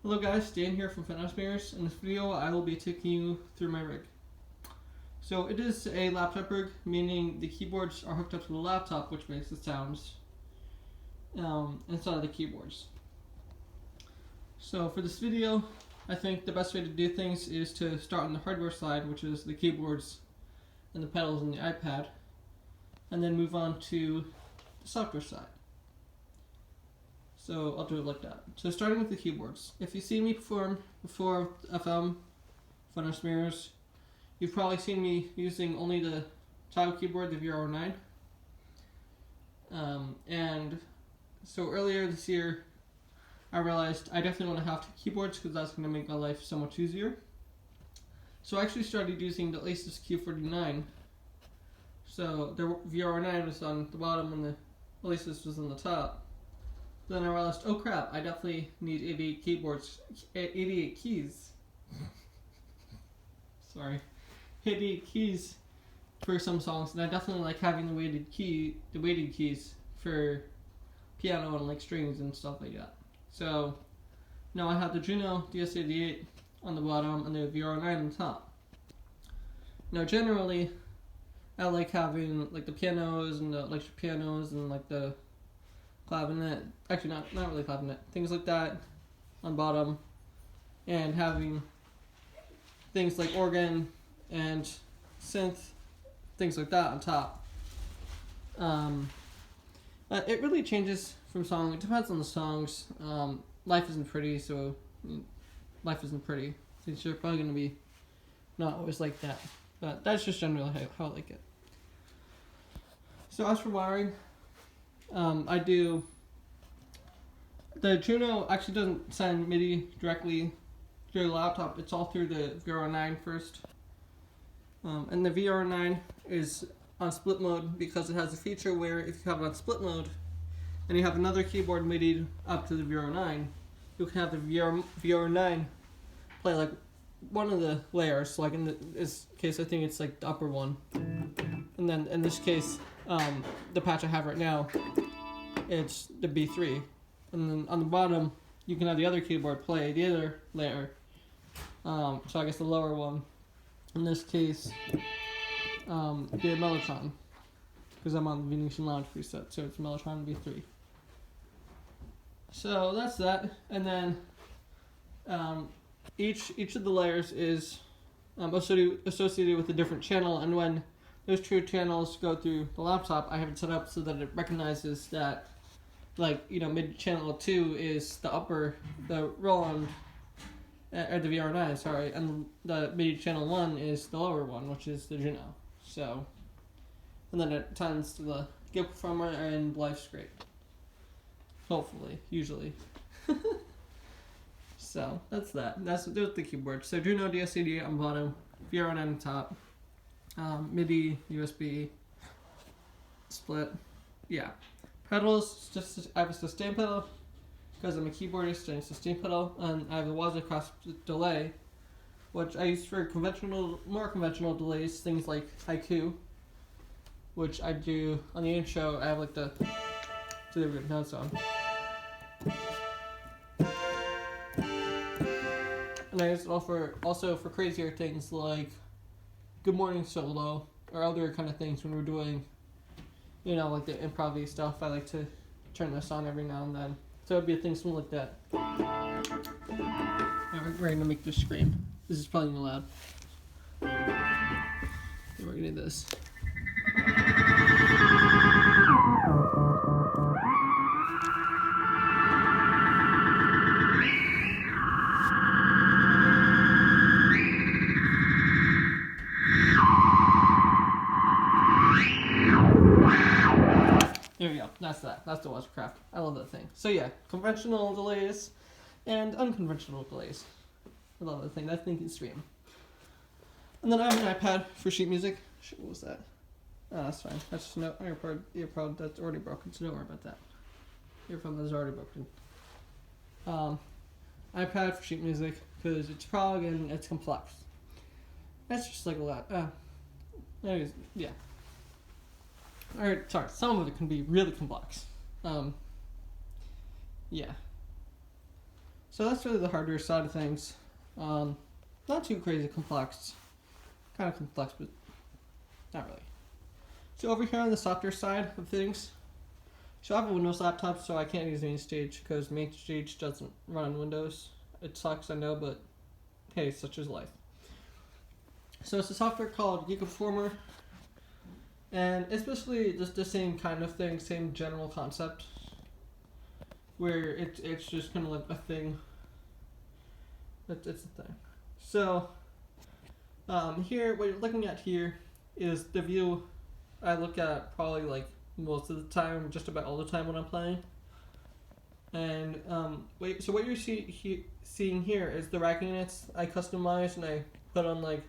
Hello guys, Dan here from Funhouse Mirrors. In this video I will be taking you through my rig. So it is a laptop rig, meaning the keyboards are hooked up to the laptop, which makes the sounds inside of the keyboards. So for this video, I think the best way to do things is to start on the hardware side, which is the keyboards and the pedals and the iPad, and then move on to the software side. So I'll do it like that. So starting with the keyboards. If you've seen me perform before FM, Funhouse Mirrors, you've probably seen me using only the toggle keyboard, the VR09. And so earlier this year, I realized I definitely want to have two keyboards because that's going to make my life so much easier. So I actually started using the Asus Q49. So the VR09 was on the bottom and the Asus was on the top. Then I realized, oh crap, I definitely need 88 keys. Sorry. 88 keys for some songs, and I definitely like having the weighted keys for piano and like strings and stuff like that. So now I have the Juno DS88 on the bottom and the VR09 on the top. Now generally, I like having like the pianos and the electric pianos and like the clavinet, actually not really clavinet, things like that on bottom, and having things like organ and synth, things like that on top. It really changes from song. It depends on the songs. Life isn't pretty, so life isn't pretty. Since you're probably going to be not always like that. But that's just generally how I like it. So as for wiring, the Juno actually doesn't send MIDI directly through the laptop. It's all through the VR09 first. And the VR09 is on split mode because it has a feature where if you have it on split mode and you have another keyboard MIDI up to the VR09, you can have the VR09 play like one of the layers. So like in this case, I think it's like the upper one. And then in this case, the patch I have right now, it's the B3. And then on the bottom, you can have the other keyboard play the other layer. So I guess the lower one, in this case, be a Mellotron, because I'm on the Venetian Lounge preset, so it's Mellotron B3. So that's that, and then each of the layers is associated with a different channel, and when those two channels go through the laptop, I have it set up so that it recognizes that, like, you know, mid channel 2 is the Roland, or the VR9, sorry, and the mid channel 1 is the lower one, which is the Juno. So, and then it turns to the Geekoformer and life's great. Hopefully, usually. So, that's that. There's the keyboard. So, Juno DS88 on bottom, VR9 on top, MIDI, USB, split, yeah. Pedals, I have a sustain pedal, because I'm a keyboardist and a sustain pedal, and I have a Wazacraft Delay, which I use for more conventional delays, things like haiku, which I do on the intro. I have like so there we go, now it's on. And I use it also for crazier things like Good Morning Solo, or other kind of things when we're doing, you know, like the improv-y stuff. I like to turn this on every now and then. So it'd be a thing something like that. Alright, we're gonna make this scream. This is probably too loud. And we're gonna do this. There we go. That's that. That's the Wazacraft. I love that thing. So yeah, conventional delays and unconventional delays. I love that thing. That thing can scream. And then I have an iPad for sheet music. Shit, what was that? Oh, that's fine. That's just no earpod that's already broken, so don't worry about that. Earphone that's already broken. iPad for sheet music, because it's prog and it's complex. That's just like a lot. Anyways, yeah. Alright, sorry, some of it can be really complex. Yeah. So So that's really the hardware side of things. Not too crazy complex. Kind of complex, but not really. So over here on the software side of things, so I have a Windows laptop, so I can't use MainStage because MainStage doesn't run on Windows. It sucks, I know, but hey, such is life. So it's a software called Geekoformer, and it's basically just the same kind of thing, same general concept, where it's just kind of like a thing. It's a thing. So here, what you're looking at here is the view I look at probably like most of the time, just about all the time when I'm playing. And so what you're seeing here is the rack units I customized and I put on like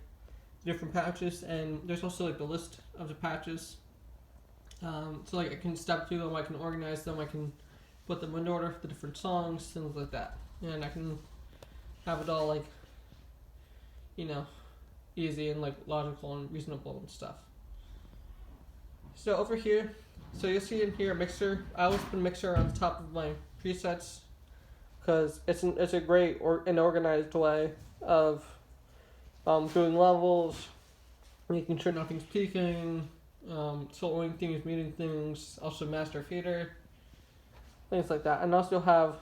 different patches, and there's also like the list of the patches. So like I can step through them, I can organize them, I can put them in order for the different songs, things like that, and I can have it all like, you know, easy and like logical and reasonable and stuff. So over here, so you'll see in here a mixer. I always put a mixer on the top of my presets because it's a great and organized way of doing levels, making sure nothing's peaking, soloing things, muting things, also master fader, things like that. And also have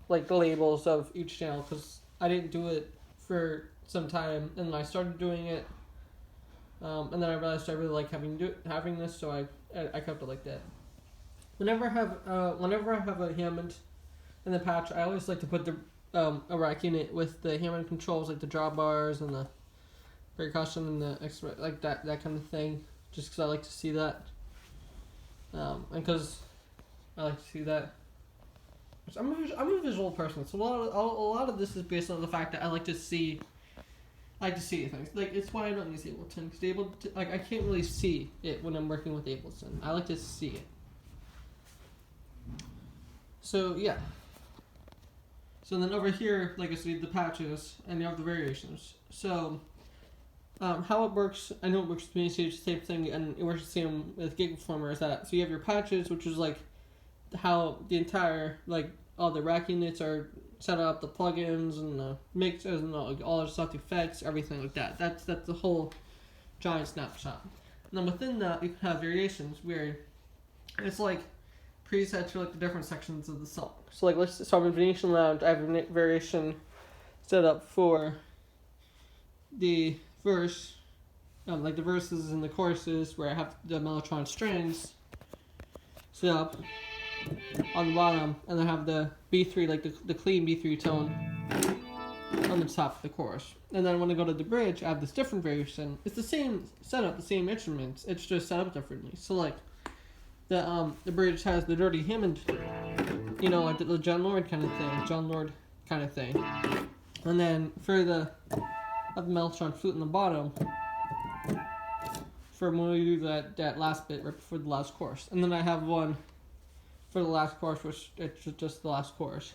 like the labels of each channel because I didn't do it for some time and I started doing it. And then I realized I really like having this, so I kept it like that. Whenever I have a Hammond in the patch, I always like to put the a rack unit with the Hammond controls, like the drawbars and the percussion and the extra, like that kind of thing, just because I like to see that, and because I like to see that. I'm a visual person, so a lot of this is based on the fact that I like to see things. Like, it's why I don't use Ableton, because like I can't really see it when I'm working with Ableton. I like to see it. So yeah. So then over here, like I said, the patches and you have the variations. So how it works, I know it works with MainStage, the same thing, and it works the same with Geekoformer. Is that so you have your patches, which is like how the entire, like, all the rack units are set up, the plugins and the mixers and all the stuff, the effects, everything like that. That's the whole giant snapshot. And then within that, you can have variations where it's like presets for like the different sections of the song. So like, let's start with Venetian Lounge. I have a variation set up for the verse, like the verses and the choruses, where I have the mellotron strings set up on the bottom, and then have the B3, like the clean B3 tone on the top of the chorus. And then when I go to the bridge, I have this different variation. It's the same setup, the same instruments, it's just set up differently. So like the bridge has the dirty Hammond, you know, like the John Lord kind of thing. And then for the mellotron flute in the bottom, for when we do that last bit right before the last chorus. And then I have one for the last chorus, which it's just the last chorus.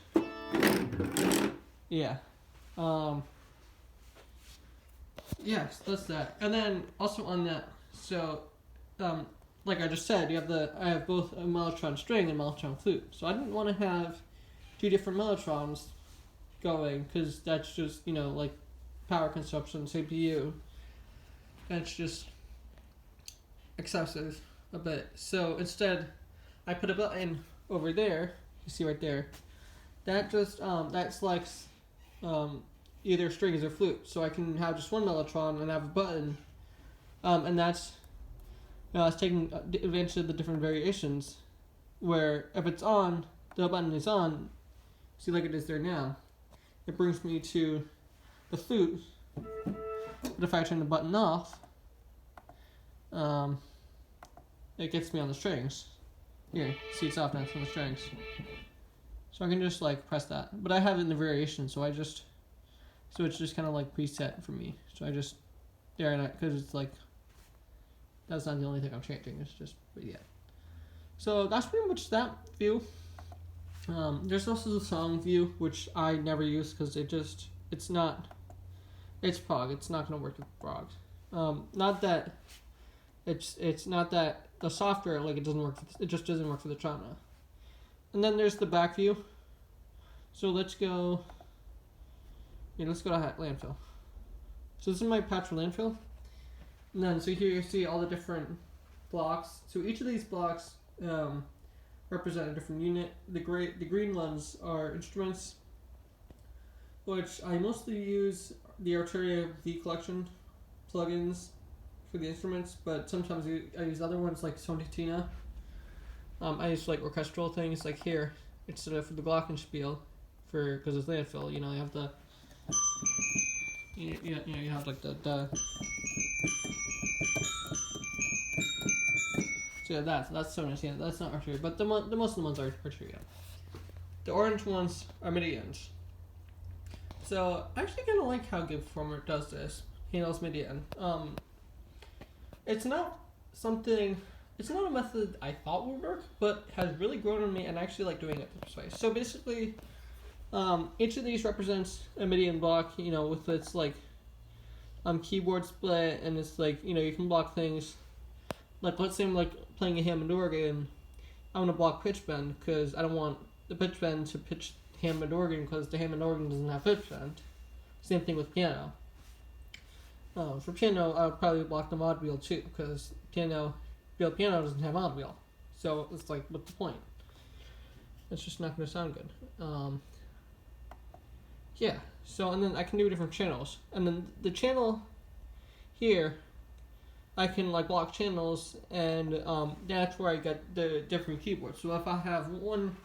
Yeah. Yes, that's that. And then also on that, so like I just said, I have both a mellotron string and mellotron flute. So I didn't want to have two different mellotrons going, because that's just, you know, like power consumption, CPU. That's just excessive a bit. So instead, I put a button over there. You see right there. That just that selects either strings or flute. So I can have just one mellotron and have a button, and that's, you know, it's taking advantage of the different variations. Where if it's on, the button is on. See, like it is there now. It brings me to the flute. But if I turn the button off, it gets me on the strings. Here, see, it's off now, it's on the strings. So I can just like press that. But I have it in the variation, so it's just kind of like preset for me. So I just, because it's like, that's not the only thing I'm changing, it's just, but yeah. So that's pretty much that view. There's also the song view, which I never use because it's prog. It's not going to work with prog. Not that it's not that the software, like, it just doesn't work for the genre. And then there's the back view. So let's go let's go to landfill. So this is my patch for landfill. And then, so here you see all the different blocks. So each of these blocks represent a different unit. The green ones are instruments, which I mostly use the Arteria V collection plugins for the instruments, but sometimes I use other ones like Sonatina. I use like orchestral things like here instead of the glockenspiel because it's landfill. You have the you have like the so yeah, that's Sonatina. That's not Arteria, but the most of the ones are Arteria. The orange ones are Midians. So I actually kind of like how Geekoformer does this. Handles Midian. It's not a method I thought would work, but has really grown on me, and I actually like doing it this way. So basically, each of these represents a Midian block, with its like keyboard split, and it's like, you can block things. Like, let's say I'm like playing a Hammond organ, I want to block pitch bend because I don't want the pitch bend to pitch Hammond organ because the Hammond organ doesn't have pitch bend. Same thing with piano. For piano, I would probably block the mod wheel too because piano doesn't have mod wheel. So it's like, what's the point? It's just not going to sound good. Yeah. So, and then I can do different channels. And then the channel here, I can like block channels, and that's where I get the different keyboards. So if I have one,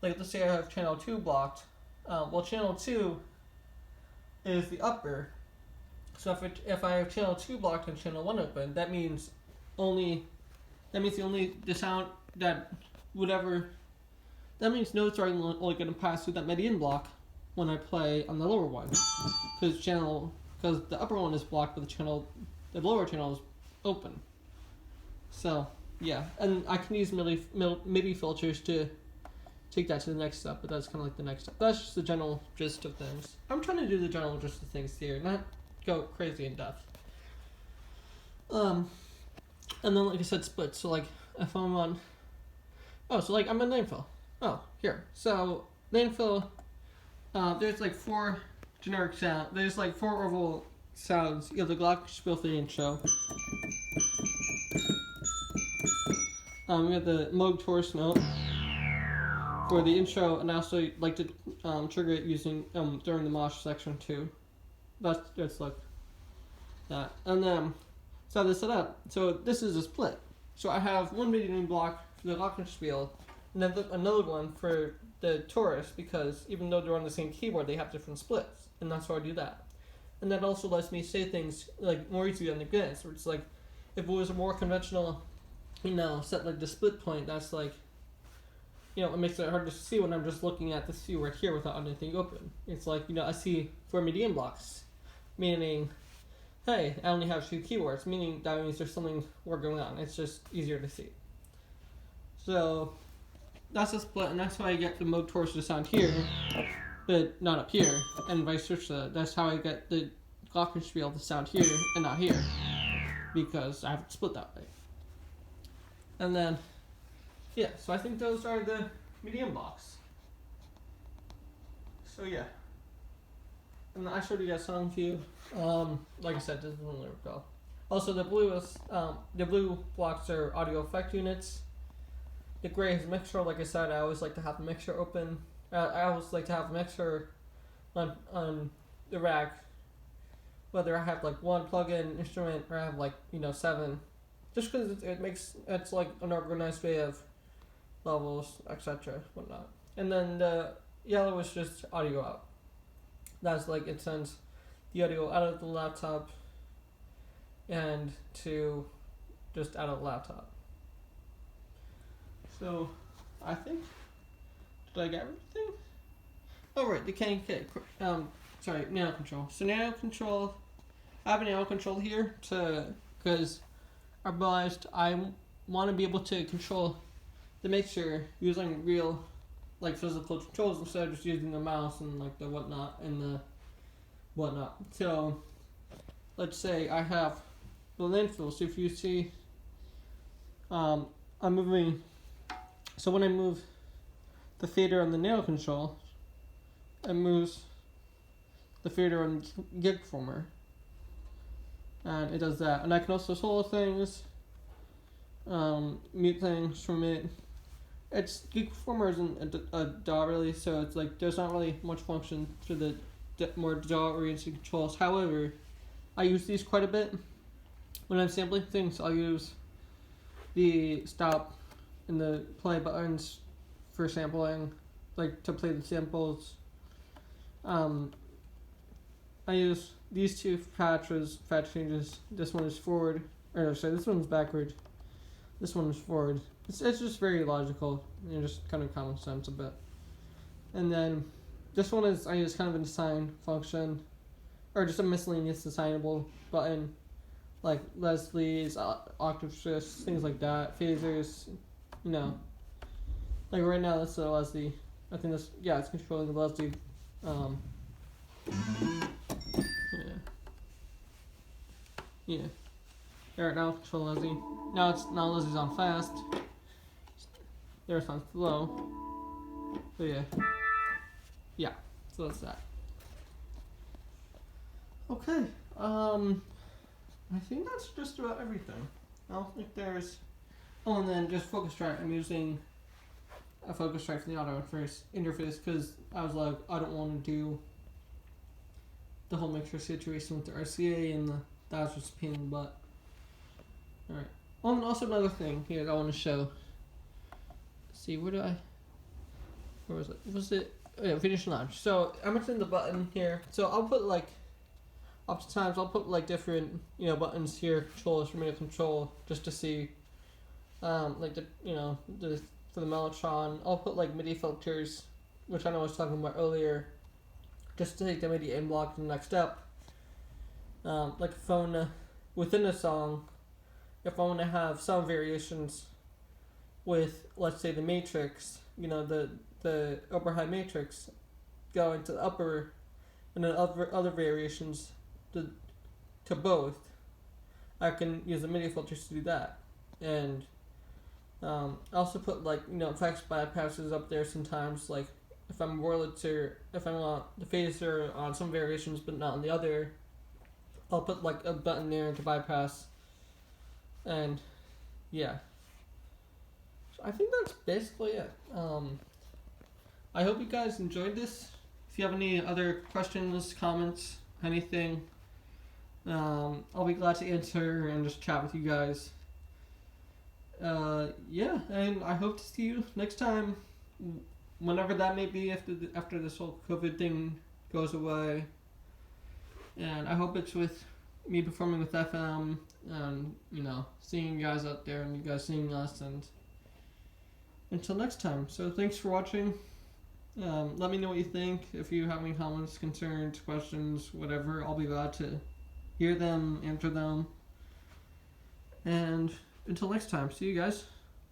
like let's say I have channel 2 blocked, channel 2 is the upper. So if I have channel 2 blocked and channel 1 open, that means the sound that notes are only going to pass through that Midian block when I play on the lower one, because the upper one is blocked, but the lower channel is open. So yeah, and I can use MIDI filters to take that to the next step, but that's kind of like the next step. That's just the general gist of things. I'm trying to do the general gist of things here, not go crazy in depth. And then like I said, split. So like if I'm on, I'm in landfill. Oh, here. So landfill, there's like 4 generic sounds. There's like 4 oval sounds. You have the glockenspiel for the intro. We have the Moog Taurus note for the intro, and I also like to trigger it using during the mosh section too. That's like that. And then so this set up. So this is a split. So I have one Midian block for the glockenspiel, and then another one for the Taurus, because even though they're on the same keyboard, they have different splits, and that's how I do that. And that also lets me say things like more easily on the beginnings, where it's like if it was a more conventional, set like the split point, that's like, it makes it hard to see when I'm just looking at this view right here without anything open. It's like, I see 4 Midian blocks, meaning, hey, I only have 2 keyboards, meaning that means there's something more going on. It's just easier to see. So that's a split, and that's why I get the Moog Taurus to sound here, but not up here, and vice versa. That's how I get the glockenspiel to sound here and not here, because I have it split that way. And then, yeah, so I think those are the Midian blocks. So yeah. And I showed you guys sound view. Like I said, this is one lyric go. Also, the blue blocks are audio effect units. The gray is mixer. Like I said, I always like to have the mixer open. I always like to have a mixer on the rack, whether I have like 1 plug-in instrument or I have 7, just because it's like an organized way of levels, etc., whatnot. And then the yellow is just audio out. That's like it sends the audio out of the laptop and to just out of the laptop. So I think, did I get everything? Oh right, nano control. So nano control, I have a nano control here because I realized I want to be able to control the mixer using real physical controls instead of just using the mouse and the whatnot and the whatnot. So let's say I have the landfill. So if you see, I'm moving. So when I move the fader on the nano control, it moves the fader on Geekoformer. And it does that. And I can also solo things, mute things from it. Geekoformer isn't a DAW really, so it's like there's not really much function to the more DAW-oriented controls. However, I use these quite a bit. When I'm sampling things, I'll use the stop and the play buttons for sampling, like to play the samples. I use these two patch changes. This one is forward, or sorry, this one's backward. This one is forward. It's just very logical, just kind of common sense a bit. And then this one is I use kind of an assign function, or just a miscellaneous assignable button, like Leslie's, octave shifts, things like that, phasers, Like right now, that's a Leslie. I think that's, it's controlling the Leslie. Yeah. There, now control Leslie. Now Leslie's on fast. There's on slow. So yeah. So that's that. Okay. I think that's just about everything. I don't think there's. Oh, and then just focus track. I'm using a focus track from the auto interface because I was like, I don't want to do the whole mixer situation with the RCA and that was just a pain in the butt. Alright. Oh, and also another thing here that I want to show. Let's see, where was it? Was it? Oh, yeah, finish launch. So I'm mentioning the button here. So I'll put oftentimes I'll put different buttons here, controls for minute control, just to see, for the Mellotron. I'll put MIDI filters, which I know I was talking about earlier, just to take the MIDI in block to the next step. Like if I want to, within a song, if I want to have some variations with, let's say, the matrix, the upper high matrix, go into the upper, and then other variations to both, I can use the MIDI filters to do that. And I also put effects bypasses up there sometimes, like if I'm Wurlitzer, if I want the phaser on some variations but not on the other, I'll put a button there to bypass. And yeah, so I think that's basically it. I hope you guys enjoyed this. If you have any other questions, comments, anything, I'll be glad to answer and just chat with you guys. And I hope to see you next time, whenever that may be, after this whole COVID thing goes away. And I hope it's with me performing with FM and, seeing you guys out there and you guys seeing us. And until next time. So thanks for watching. Let me know what you think. If you have any comments, concerns, questions, whatever, I'll be glad to hear them, answer them. And until next time, see you guys.